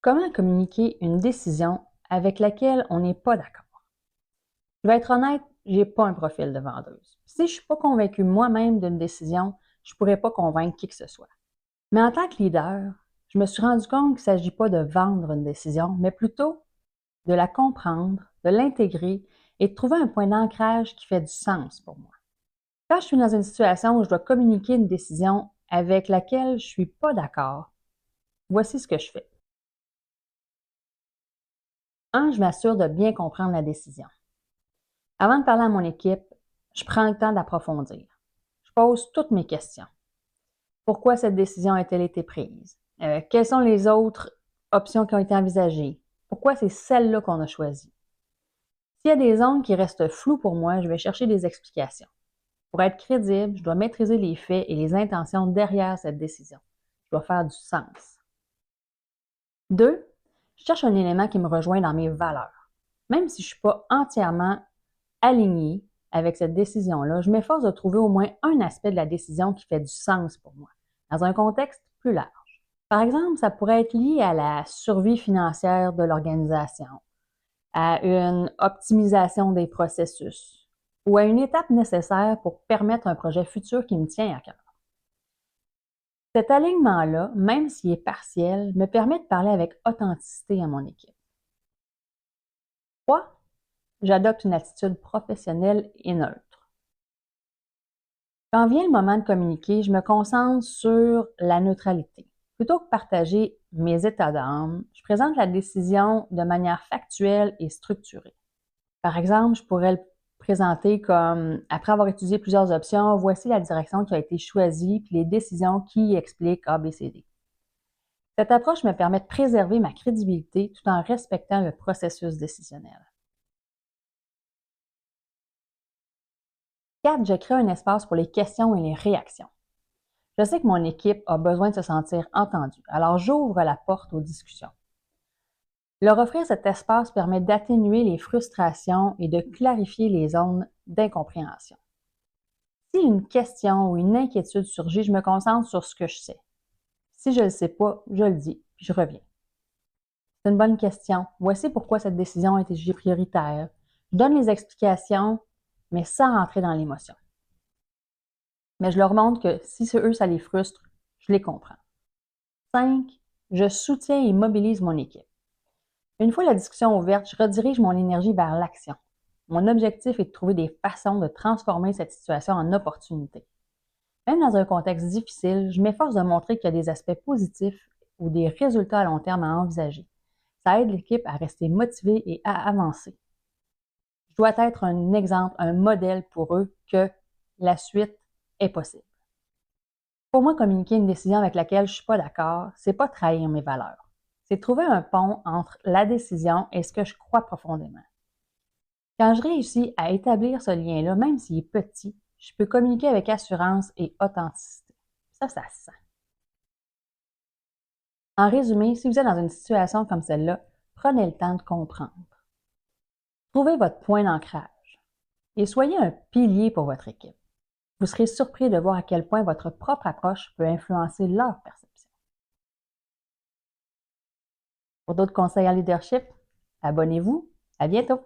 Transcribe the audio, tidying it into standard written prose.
Comment communiquer une décision avec laquelle on n'est pas d'accord? Je vais être honnête, j'ai pas un profil de vendeuse. Si je suis pas convaincue moi-même d'une décision, je pourrais pas convaincre qui que ce soit. Mais en tant que leader, je me suis rendu compte qu'il ne s'agit pas de vendre une décision, mais plutôt de la comprendre, de l'intégrer et de trouver un point d'ancrage qui fait du sens pour moi. Quand je suis dans une situation où je dois communiquer une décision avec laquelle je suis pas d'accord, voici ce que je fais. 1, je m'assure de bien comprendre la décision. Avant de parler à mon équipe, je prends le temps d'approfondir. Je pose toutes mes questions. Pourquoi cette décision a-t-elle été prise? Quelles sont les autres options qui ont été envisagées? Pourquoi c'est celle-là qu'on a choisie? S'il y a des zones qui restent floues pour moi, je vais chercher des explications. Pour être crédible, je dois maîtriser les faits et les intentions derrière cette décision. Je dois faire du sens. 2, je cherche un élément qui me rejoint dans mes valeurs. Même si je ne suis pas entièrement alignée avec cette décision-là, je m'efforce de trouver au moins un aspect de la décision qui fait du sens pour moi, dans un contexte plus large. Par exemple, ça pourrait être lié à la survie financière de l'organisation, à une optimisation des processus ou à une étape nécessaire pour permettre un projet futur qui me tient à cœur. Cet alignement-là, même s'il est partiel, me permet de parler avec authenticité à mon équipe. 3, j'adopte une attitude professionnelle et neutre. Quand vient le moment de communiquer, je me concentre sur la neutralité. Plutôt que partager mes états d'âme, je présente la décision de manière factuelle et structurée. Par exemple, je pourrais le présenter comme, après avoir étudié plusieurs options, voici la direction qui a été choisie puis les décisions qui expliquent A, B, C, D. Cette approche me permet de préserver ma crédibilité tout en respectant le processus décisionnel. 4, je crée un espace pour les questions et les réactions. Je sais que mon équipe a besoin de se sentir entendue, alors j'ouvre la porte aux discussions. Leur offrir cet espace permet d'atténuer les frustrations et de clarifier les zones d'incompréhension. Si une question ou une inquiétude surgit, je me concentre sur ce que je sais. Si je ne le sais pas, je le dis, puis je reviens. C'est une bonne question. Voici pourquoi cette décision a été jugée prioritaire. Je donne les explications, mais sans rentrer dans l'émotion. Mais je leur montre que si eux, ça les frustre, je les comprends. 5, je soutiens et mobilise mon équipe. Une fois la discussion ouverte, je redirige mon énergie vers l'action. Mon objectif est de trouver des façons de transformer cette situation en opportunité. Même dans un contexte difficile, je m'efforce de montrer qu'il y a des aspects positifs ou des résultats à long terme à envisager. Ça aide l'équipe à rester motivée et à avancer. Je dois être un exemple, un modèle pour eux que la suite est possible. Pour moi, communiquer une décision avec laquelle je ne suis pas d'accord, c'est pas trahir mes valeurs. C'est trouver un pont entre la décision et ce que je crois profondément. Quand je réussis à établir ce lien-là, même s'il est petit, je peux communiquer avec assurance et authenticité. Ça se sent. En résumé, si vous êtes dans une situation comme celle-là, prenez le temps de comprendre. Trouvez votre point d'ancrage et soyez un pilier pour votre équipe. Vous serez surpris de voir à quel point votre propre approche peut influencer leur perception. Pour d'autres conseils en leadership, abonnez-vous. À bientôt!